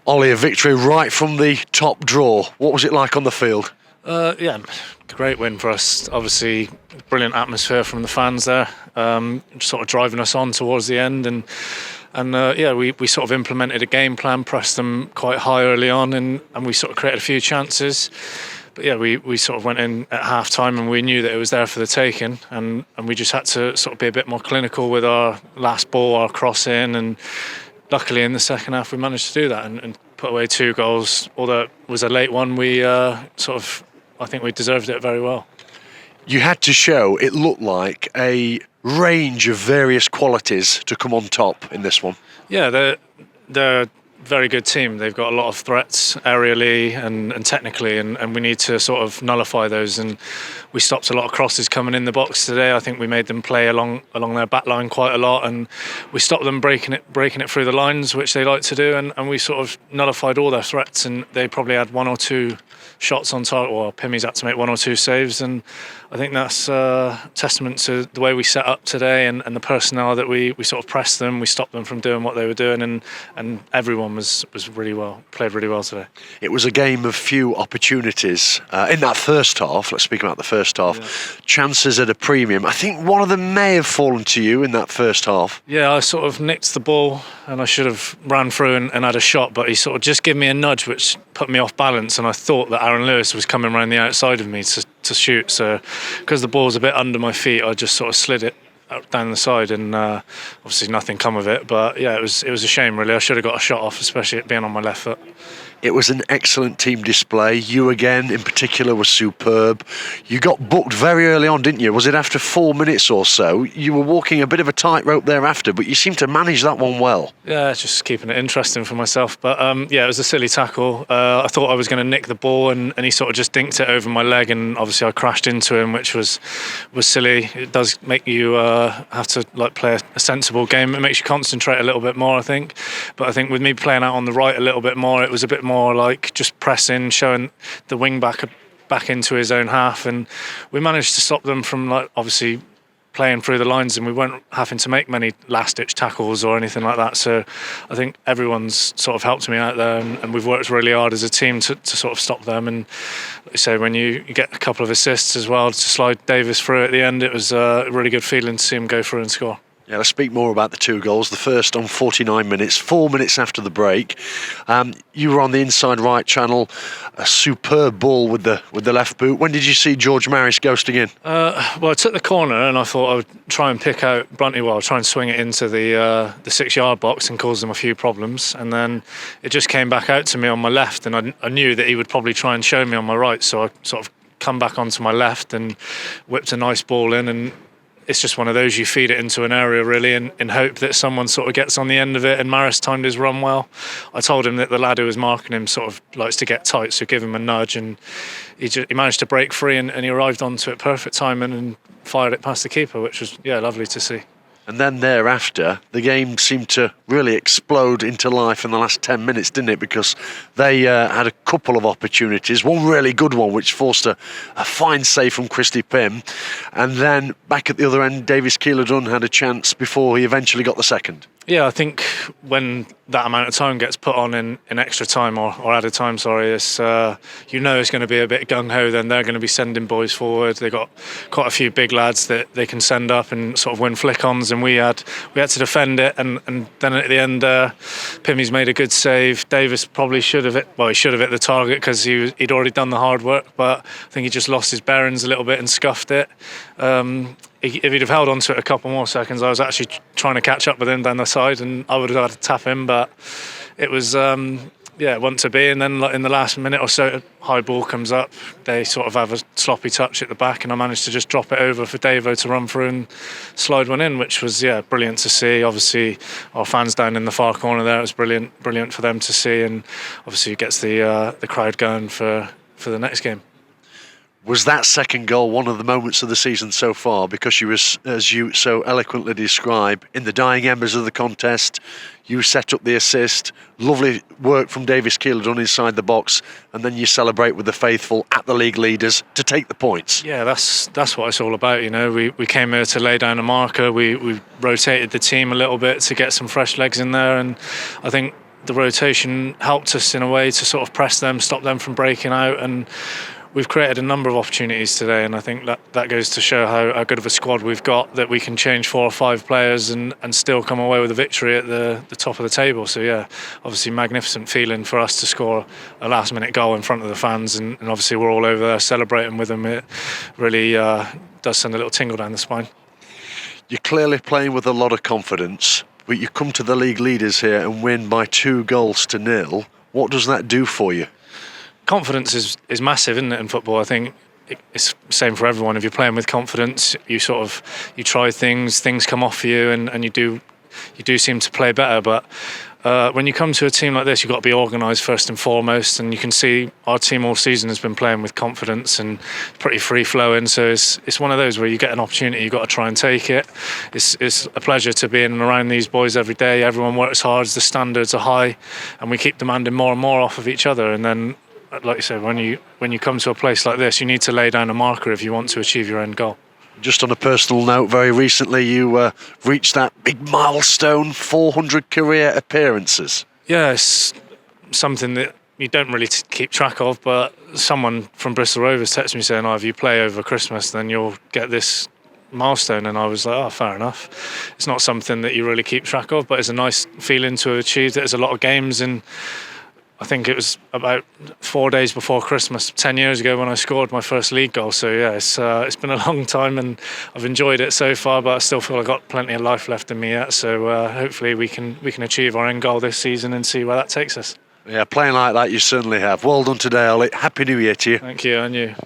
Ollie, a victory right from the top draw. What was it like on the field? Yeah, great win for us. Obviously, brilliant atmosphere from the fans there, sort of driving us on towards the end, and we sort of implemented a game plan, pressed them quite high early on, and we sort of created a few chances. But yeah, we sort of went in at half time and we knew that it was there for the taking, and we just had to sort of be a bit more clinical with our last ball, our cross in, and luckily in the second half we managed to do that and put away 2 goals. Although it was a late one, I think we deserved it very well. You had to show, it looked like, a range of various qualities to come on top in this one. Yeah, they're a very good team. They've got a lot of threats aerially and technically, and we need to sort of nullify those. And we stopped a lot of crosses coming in the box today. I think we made them play along their back line quite a lot, and we stopped them breaking it through the lines, which they like to do, and we sort of nullified all their threats, and they probably had 1 or 2 shots on target, or Pimmy's had to make 1 or 2 saves, and I think that's a testament to the way we set up today and the personnel that we sort of pressed them, we stopped them from doing what they were doing, and everyone was played really well today. It was a game of few opportunities. In that first half, let's speak about the first half, yeah. Chances at a premium. I think one of them may have fallen to you in that first half. Yeah, I sort of nicked the ball and I should have ran through and had a shot, but he sort of just gave me a nudge which put me off balance, and I thought that Aaron Lewis was coming around the outside of me to shoot, so because the ball was a bit under my feet, I just sort of slid it down the side, and obviously nothing come of it. But yeah, it was a shame really. I should have got a shot off, especially it being on my left foot. It was an excellent team display. You again in particular were superb. You got booked very early on, didn't you? Was it after 4 minutes or so? You were walking a bit of a tightrope thereafter, but you seemed to manage that one well. Yeah, just keeping it interesting for myself. But yeah, it was a silly tackle. I thought I was going to nick the ball, and he sort of just dinked it over my leg, and obviously I crashed into him, which was silly. It does make you have to play a sensible game. It makes you concentrate a little bit more, I think. But I think with me playing out on the right a little bit more, it was a bit more like just pressing, showing the wing back into his own half, and we managed to stop them from obviously playing through the lines, and we weren't having to make many last-ditch tackles or anything like that. So I think everyone's sort of helped me out there, and we've worked really hard as a team to sort of stop them. And like you say, when you get a couple of assists as well to slide Davis through at the end, it was a really good feeling to see him go through and score. Yeah, let's speak more about the 2 goals. The first on 49 minutes, 4 minutes after the break. You were on the inside right channel, a superb ball with the left boot. When did you see George Maris ghosting in? Well, I took the corner and I thought I would try and pick out Brunty, try and swing it into the 6-yard box and cause them a few problems. And then it just came back out to me on my left, and I knew that he would probably try and show me on my right. So I sort of come back onto my left and whipped a nice ball in, and it's just one of those, you feed it into an area really in hope that someone sort of gets on the end of it, and Maris timed his run well. I told him that the lad who was marking him sort of likes to get tight, so give him a nudge, and he managed to break free, and he arrived onto it perfect timing and fired it past the keeper, which was lovely to see. And then thereafter, the game seemed to really explode into life in the last 10 minutes, didn't it? Because they had a couple of opportunities, one really good one, which forced a fine save from Christy Pym. And then back at the other end, Davis Keeler-Dunn had a chance before he eventually got the second. Yeah, I think when that amount of time gets put on in extra time or added time, it's it's going to be a bit gung-ho. Then they're going to be sending boys forward. They've got quite a few big lads that they can send up and sort of win flick-ons, and we had to defend it. And then at the end, Pimmy's made a good save. Davis probably should have hit the target because he'd already done the hard work, but I think he just lost his bearings a little bit and scuffed it. If he'd have held on to it a couple more seconds, I was actually trying to catch up with him down the side, and I would have had to tap him, but it was it wasn't to be. And then in the last minute or so, high ball comes up, they sort of have a sloppy touch at the back, and I managed to just drop it over for Davo to run through and slide one in, which was brilliant to see. Obviously our fans down in the far corner there, it was brilliant for them to see, and obviously it gets the crowd going for the next game. Was that second goal one of the moments of the season so far? Because you was, as you so eloquently describe, in the dying embers of the contest, you set up the assist, lovely work from Davis Keeler-Dunn inside the box, and then you celebrate with the faithful at the league leaders to take the points. Yeah, that's what it's all about. We came here to lay down a marker. We rotated the team a little bit to get some fresh legs in there, and I think the rotation helped us in a way to sort of press them, stop them from breaking out, and we've created a number of opportunities today, and I think that goes to show how good of a squad we've got, that we can change 4 or 5 players and still come away with a victory at the top of the table. So yeah, obviously magnificent feeling for us to score a last minute goal in front of the fans, and obviously we're all over there celebrating with them. It really does send a little tingle down the spine. You're clearly playing with a lot of confidence, but you come to the league leaders here and win by 2-0. What does that do for you? Confidence is massive, isn't it, in football? I think it's the same for everyone. If you're playing with confidence, you try things come off you, and you do seem to play better. But when you come to a team like this, you've got to be organised first and foremost, and you can see our team all season has been playing with confidence and pretty free flowing. So it's one of those where you get an opportunity, you've got to try and take it. It's a pleasure to be in and around these boys every day. Everyone works hard, the standards are high, and we keep demanding more and more off of each other. And then, like you said, when you come to a place like this, you need to lay down a marker if you want to achieve your end goal. Just on a personal note, very recently you reached that big milestone, 400 career appearances. Yeah, it's something that you don't really keep track of, but someone from Bristol Rovers texted me saying, if you play over Christmas, then you'll get this milestone. And I was like, fair enough. It's not something that you really keep track of, but it's a nice feeling to have achieved it. There's a lot of games, and I think it was about 4 days before Christmas 10 years ago when I scored my first league goal. So yeah, it's been a long time, and I've enjoyed it so far, but I still feel I've got plenty of life left in me yet. So hopefully we can achieve our end goal this season and see where that takes us. Yeah, playing like that you certainly have. Well done today, Ollie. Happy New Year to you. Thank you, and you.